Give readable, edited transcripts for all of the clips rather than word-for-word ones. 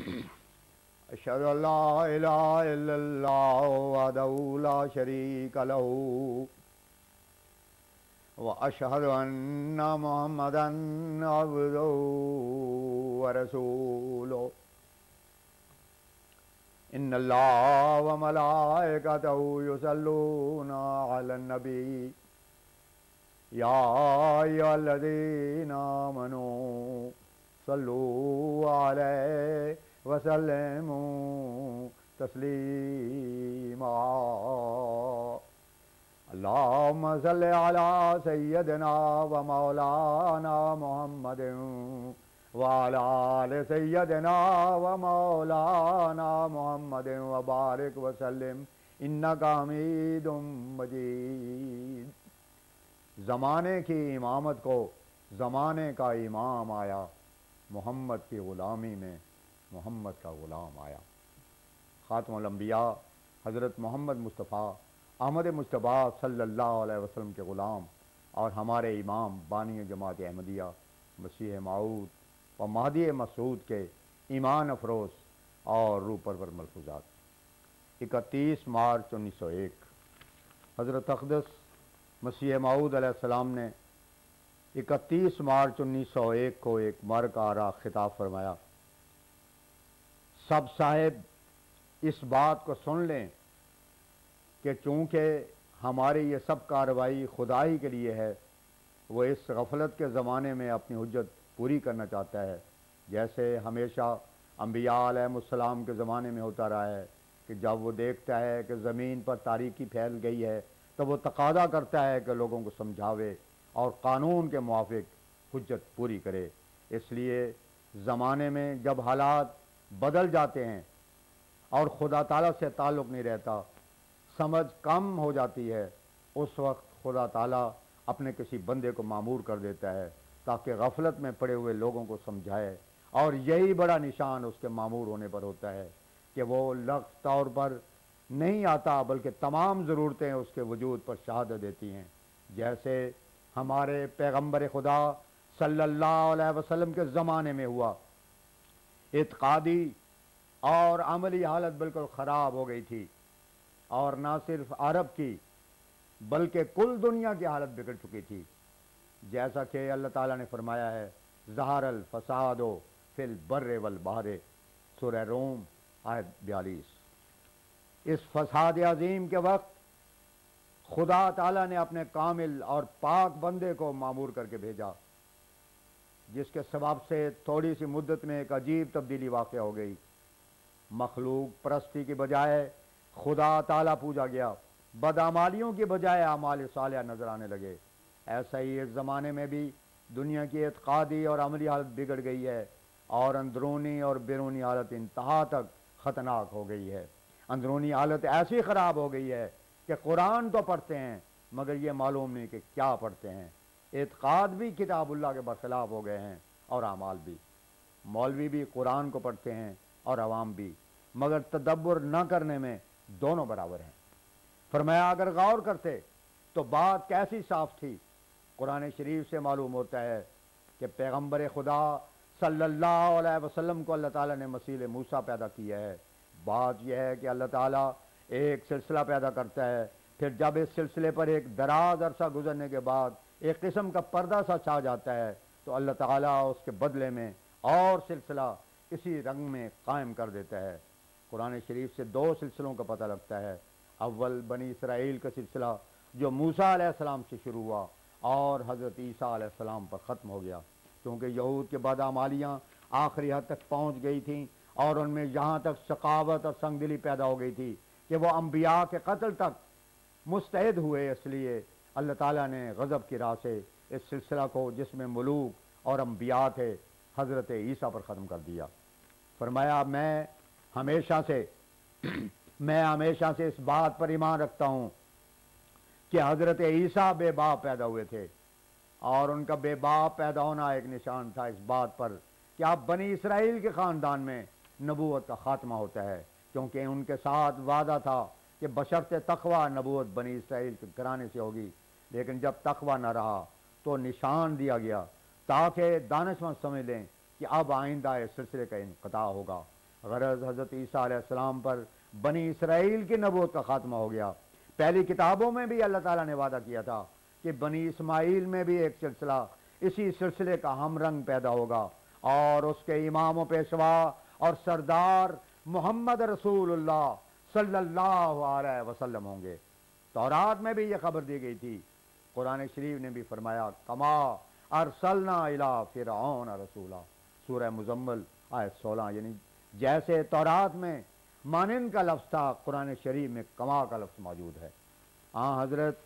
اشہدو ان لا الہ الا اللہ وحدہ لا شریک لہ واشہد ان محمدا عبدہ ورسولہ ان اللہ وملائکتہ یصلون علی النبی یا ایھا الذین آمنوا صلوا علیہ وسلموا تسلیما اللہم صل علی سیدنا و مولانا محمد وعلی آل سیدنا و مولانا محمد وبارک وسلم انکا حمید مجید۔ زمانے کی امامت کو زمانے کا امام آیا، محمد کی غلامی میں محمد کا غلام آیا۔ خاتم الانبیاء حضرت محمد مصطفیٰ احمد مجتبیٰ صلی اللہ علیہ وسلم کے غلام اور ہمارے امام بانی جماعت احمدیہ مسیح موعود و مہدی مسعود کے ایمان افروز اور روح پرور ملفوظات۔ 31 مارچ 1901 حضرت اقدس مسیح موعود علیہ السلام نے 31 مارچ 1901 کو ایک مرگ آرا خطاب فرمایا، سب صاحب اس بات کو سن لیں کہ چونکہ ہماری یہ سب کارروائی خدا ہی کے لیے ہے، وہ اس غفلت کے زمانے میں اپنی حجت پوری کرنا چاہتا ہے، جیسے ہمیشہ انبیاء علیہ السلام کے زمانے میں ہوتا رہا ہے کہ جب وہ دیکھتا ہے کہ زمین پر تاریکی پھیل گئی ہے تو وہ تقاضا کرتا ہے کہ لوگوں کو سمجھاوے اور قانون کے موافق حجت پوری کرے۔ اس لیے زمانے میں جب حالات بدل جاتے ہیں اور خدا تعالیٰ سے تعلق نہیں رہتا، سمجھ کم ہو جاتی ہے، اس وقت خدا تعالیٰ اپنے کسی بندے کو مامور کر دیتا ہے تاکہ غفلت میں پڑے ہوئے لوگوں کو سمجھائے، اور یہی بڑا نشان اس کے مامور ہونے پر ہوتا ہے کہ وہ لفظ طور پر نہیں آتا بلکہ تمام ضرورتیں اس کے وجود پر شہادت دیتی ہیں، جیسے ہمارے پیغمبر خدا صلی اللہ علیہ وسلم کے زمانے میں ہوا۔ اعتقادی اور عملی حالت بالکل خراب ہو گئی تھی، اور نہ صرف عرب کی بلکہ کل دنیا کی حالت بگڑ چکی تھی، جیسا کہ اللہ تعالیٰ نے فرمایا ہے ظہر الفساد فی البر والبحر، سورہ روم آیت 42۔ اس فساد عظیم کے وقت خدا تعالیٰ نے اپنے کامل اور پاک بندے کو مامور کر کے بھیجا، جس کے سبب سے تھوڑی سی مدت میں ایک عجیب تبدیلی واقع ہو گئی۔ مخلوق پرستی کی بجائے خدا تعالیٰ پوجا گیا، بدعمالیوں کی بجائے اعمال صالحہ نظر آنے لگے۔ ایسا ہی اس زمانے میں بھی دنیا کی اعتقادی اور عملی حالت بگڑ گئی ہے، اور اندرونی اور بیرونی حالت انتہا تک خطرناک ہو گئی ہے۔ اندرونی حالت ایسی خراب ہو گئی ہے کہ قرآن تو پڑھتے ہیں مگر یہ معلوم نہیں کہ کیا پڑھتے ہیں۔ اعتقاد بھی کتاب اللہ کے برخلاف ہو گئے ہیں اور اعمال بھی۔ مولوی بھی قرآن کو پڑھتے ہیں اور عوام بھی، مگر تدبر نہ کرنے میں دونوں برابر ہیں۔ فرمایا اگر غور کرتے تو بات کیسی صاف تھی۔ قرآن شریف سے معلوم ہوتا ہے کہ پیغمبر خدا صلی اللہ علیہ وسلم کو اللہ تعالیٰ نے مثیل موسیٰ پیدا کیا ہے۔ بات یہ ہے کہ اللہ تعالیٰ ایک سلسلہ پیدا کرتا ہے، پھر جب اس سلسلے پر ایک دراز عرصہ گزرنے کے بعد ایک قسم کا پردہ سا چھا جاتا ہے تو اللہ تعالیٰ اس کے بدلے میں اور سلسلہ اسی رنگ میں قائم کر دیتا ہے۔ قرآن شریف سے دو سلسلوں کا پتہ لگتا ہے۔ اول بنی اسرائیل کا سلسلہ جو موسیٰ علیہ السلام سے شروع ہوا اور حضرت عیسیٰ علیہ السلام پر ختم ہو گیا، کیونکہ یہود کے بدعمالیاں آخری حد تک پہنچ گئی تھیں اور ان میں یہاں تک ثقافت اور سنگ دلی پیدا ہو گئی تھی کہ وہ انبیاء کے قتل تک مستعد ہوئے۔ اس لیے اللہ تعالیٰ نے غضب کی راہ سے اس سلسلہ کو جس میں ملوک اور انبیاء تھے حضرت عیسیٰ پر ختم کر دیا۔ فرمایا میں ہمیشہ سے اس بات پر ایمان رکھتا ہوں کہ حضرت عیسیٰ بے باپ پیدا ہوئے تھے، اور ان کا بے باپ پیدا ہونا ایک نشان تھا اس بات پر کہ اب بنی اسرائیل کے خاندان میں نبوت کا خاتمہ ہوتا ہے، کیونکہ ان کے ساتھ وعدہ تھا کہ بشرط تقوی نبوت بنی اسرائیل کے گھرانے سے ہوگی، لیکن جب تقوی نہ رہا تو نشان دیا گیا تاکہ دانشمند سمجھ لیں کہ اب آئندہ اس سلسلے کا انقطاع ہوگا۔ غرض حضرت عیسیٰ علیہ السلام پر بنی اسرائیل کی نبوت کا خاتمہ ہو گیا۔ پہلی کتابوں میں بھی اللہ تعالیٰ نے وعدہ کیا تھا کہ بنی اسماعیل میں بھی ایک سلسلہ اسی سلسلے کا ہم رنگ پیدا ہوگا، اور اس کے امام و پیشوا اور سردار محمد رسول اللہ صلی اللہ علیہ وسلم ہوں گے۔ تورات میں بھی یہ خبر دی گئی تھی۔ قرآن شریف نے بھی فرمایا کما ارسلنا الی فرعون رسولا، سورہ مزمل آیت 16، یعنی جیسے تورات میں مانند کا لفظ تھا، قرآن شریف میں کما کا لفظ موجود ہے۔ حضرت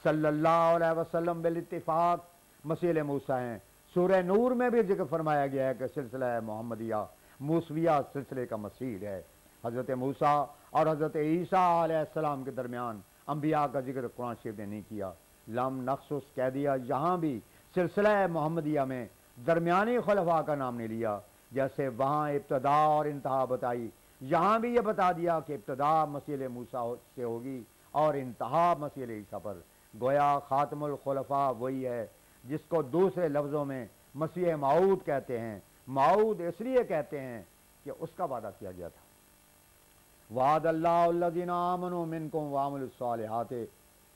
صلی اللہ علیہ وسلم بالاتفاق مسیح موسیٰ ہیں۔ سورہ نور میں بھی ذکر فرمایا گیا ہے کہ سلسلہ محمدیہ موسویہ سلسلے کا مسیح ہے۔ حضرت موسیٰ اور حضرت عیسیٰ علیہ السلام کے درمیان انبیاء کا ذکر قرآن شریف نے نہیں کیا۔ لم نخصص کہہ دیا، یہاں بھی سلسلہ محمدیہ میں درمیانی خلفاء کا نام نہیں لیا۔ جیسے وہاں ابتدا اور انتہا بتائی، یہاں بھی یہ بتا دیا کہ ابتدا مسیح موسیٰ سے ہوگی اور انتہا مسیح عیسیٰ پر۔ گویا خاتم الخلفاء وہی ہے جس کو دوسرے لفظوں میں مسیح موعود کہتے ہیں۔ موعود اس لیے کہتے ہیں کہ اس کا وعدہ کیا گیا تھا۔ وعد اللہ الذین آمنوا منکم وعملوا الصالحات،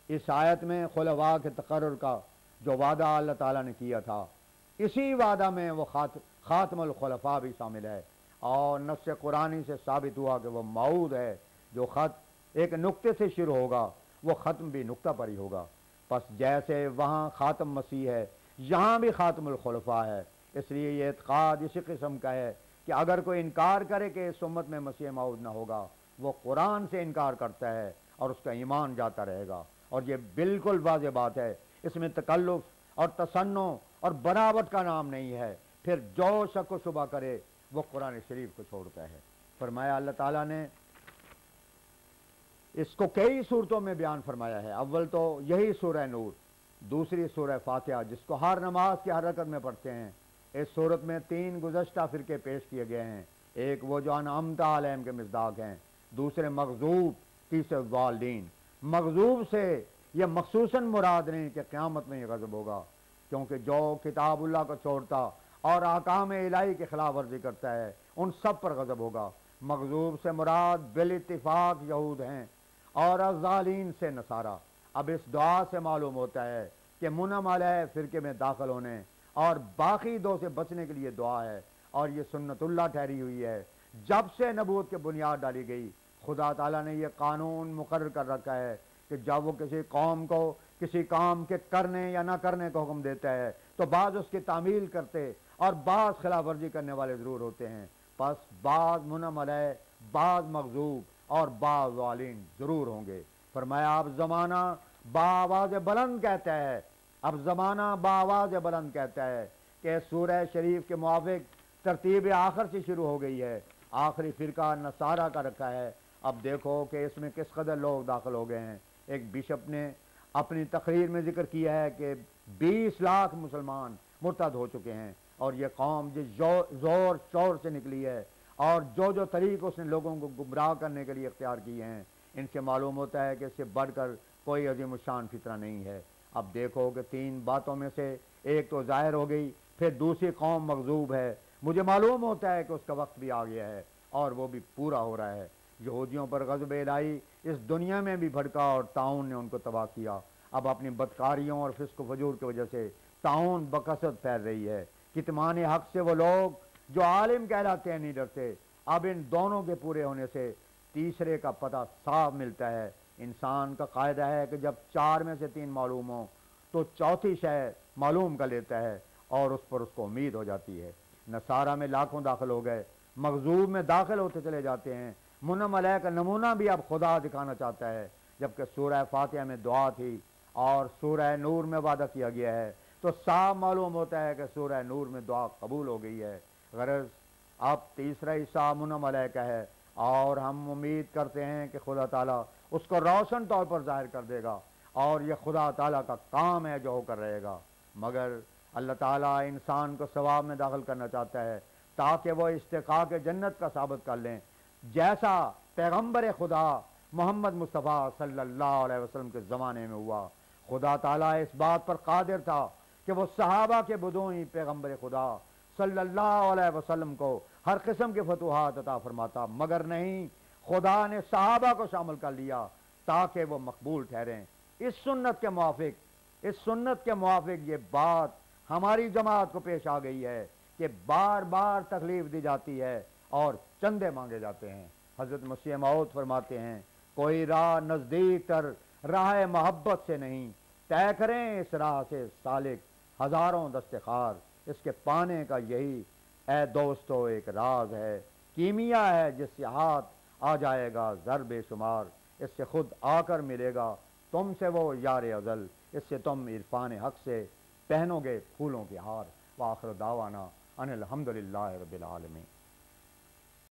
اس آیت میں خلفاء کے تقرر کا جو وعدہ اللہ تعالیٰ نے کیا تھا، اسی وعدہ میں وہ خاتم الخلفاء بھی شامل ہے، اور نص قرآنی سے ثابت ہوا کہ وہ موعود ہے۔ جو خط ایک نقطے سے شروع ہوگا وہ ختم بھی نقطہ پر ہی ہوگا۔ پس جیسے وہاں خاتم مسیح ہے، یہاں بھی خاتم الخلفاء ہے۔ اس لیے یہ اعتقاد اسی قسم کا ہے کہ اگر کوئی انکار کرے کہ اس امت میں مسیح موعود نہ ہوگا، وہ قرآن سے انکار کرتا ہے اور اس کا ایمان جاتا رہے گا۔ اور یہ بالکل واضح بات ہے، اس میں تکلف اور تصنع اور بناوٹ کا نام نہیں ہے۔ پھر جو شک و شبہ کرے وہ قرآن شریف کو چھوڑتا ہے۔ فرمایا اللہ تعالیٰ نے اس کو کئی صورتوں میں بیان فرمایا ہے۔ اول تو یہی سورہ نور، دوسری سورہ فاتحہ جس کو ہر نماز کی ہر رکعت میں پڑھتے ہیں۔ اس صورت میں 3 گزشتہ فرقے پیش کیے گئے ہیں، ایک وہ جو انعمت علیہم کے مصداق ہیں، دوسرے مغضوب، تیسرے والدین۔ مغضوب سے یہ مخصوصاً مراد نہیں کہ قیامت میں یہ غضب ہوگا، کیونکہ جو کتاب اللہ کو چھوڑتا اور احکام الہی کی خلاف ورزی کرتا ہے ان سب پر غضب ہوگا۔ مغضوب سے مراد بالاتفاق یہود ہیں اور الضالین سے نصارہ۔ اب اس دعا سے معلوم ہوتا ہے کہ منعم علیہ فرقے میں داخل ہونے اور باقی دو سے بچنے کے لیے دعا ہے، اور یہ سنت اللہ ٹھہری ہوئی ہے۔ جب سے نبوت کے بنیاد ڈالی گئی، خدا تعالیٰ نے یہ قانون مقرر کر رکھا ہے کہ جب وہ کسی قوم کو کسی کام کے کرنے یا نہ کرنے کا حکم دیتا ہے تو بعض اس کی تعمیل کرتے اور بعض خلاف ورزی کرنے والے ضرور ہوتے ہیں۔ پس بعض منعم علیہ، بعض مغضوب اور بعض ضالین ضرور ہوں گے۔ فرمایا اب زمانہ بآواز بلند کہتا ہے، اب زمانہ بآواز بلند کہتا ہے کہ سورہ شریف کے موافق ترتیب آخر سے شروع ہو گئی ہے۔ آخری فرقہ نصارہ کا رکھا ہے۔ اب دیکھو کہ اس میں کس قدر لوگ داخل ہو گئے ہیں۔ ایک بشپ نے اپنی تقریر میں ذکر کیا ہے کہ 20 لاکھ مسلمان مرتد ہو چکے ہیں، اور یہ قوم جس زور شور سے نکلی ہے اور جو طریق اس نے لوگوں کو گمراہ کرنے کے لیے اختیار کیے ہیں، ان سے معلوم ہوتا ہے کہ اس سے بڑھ کر کوئی عظیم الشان فتنہ نہیں ہے۔ اب دیکھو کہ 3 باتوں میں سے ایک تو ظاہر ہو گئی، پھر دوسری قوم مغضوب ہے۔ مجھے معلوم ہوتا ہے کہ اس کا وقت بھی آ گیا ہے اور وہ بھی پورا ہو رہا ہے۔ یہودیوں پر غضب الہی اس دنیا میں بھی بھڑکا اور طاعون نے ان کو تباہ کیا۔ اب اپنی بدکاریوں اور فسق و فجور کی وجہ سے طاعون بکثرت پھیل رہی ہے۔ کتمان حق سے وہ لوگ جو عالم کہلاتے ہیں نہیں ڈرتے۔ اب ان دونوں کے پورے ہونے سے تیسرے کا پتہ صاف ملتا ہے۔ انسان کا قاعدہ ہے کہ جب 4 میں سے 3 معلوم ہوں تو چوتھی شے معلوم کر لیتا ہے اور اس پر اس کو امید ہو جاتی ہے۔ نصارہ میں لاکھوں داخل ہو گئے، مغضوب میں داخل ہوتے چلے جاتے ہیں۔ منعم علیہ کا نمونہ بھی اب خدا دکھانا چاہتا ہے، جبکہ سورہ فاتحہ میں دعا تھی اور سورہ نور میں وعدہ کیا گیا ہے، تو صاف معلوم ہوتا ہے کہ سورہ نور میں دعا قبول ہو گئی ہے۔ غرض اب تیسرا حصہ منعم علیہ کا ہے، اور ہم امید کرتے ہیں کہ خدا تعالیٰ اس کو روشن طور پر ظاہر کر دے گا، اور یہ خدا تعالیٰ کا کام ہے جو ہو کر رہے گا۔ مگر اللہ تعالیٰ انسان کو ثواب میں داخل کرنا چاہتا ہے تاکہ وہ استحقاق جنت کا ثابت کر لیں، جیسا پیغمبر خدا محمد مصطفیٰ صلی اللہ علیہ وسلم کے زمانے میں ہوا۔ خدا تعالیٰ اس بات پر قادر تھا کہ وہ صحابہ کے بدوں ہی پیغمبر خدا صلی اللہ علیہ وسلم کو ہر قسم کے فتوحات عطا فرماتا، مگر نہیں، خدا نے صحابہ کو شامل کر لیا تاکہ وہ مقبول ٹھہریں۔ اس سنت کے موافق یہ بات ہماری جماعت کو پیش آ گئی ہے کہ بار بار تکلیف دی جاتی ہے اور چندے مانگے جاتے ہیں۔ حضرت مسیح موعود فرماتے ہیں، کوئی راہ نزدیک تر راہ محبت سے نہیں، طے کریں اس راہ سے سالک ہزاروں دستخار، اس کے پانے کا یہی اے دوستو ایک راز ہے، کیمیا ہے جس سے ہاتھ آ جائے گا زر بے شمار، اس سے خود آ کر ملے گا تم سے وہ یار ازل، اس سے تم عرفان حق سے پہنو گے پھولوں کے ہار۔ وآخر دعوانا ان الحمدللہ رب العالمین۔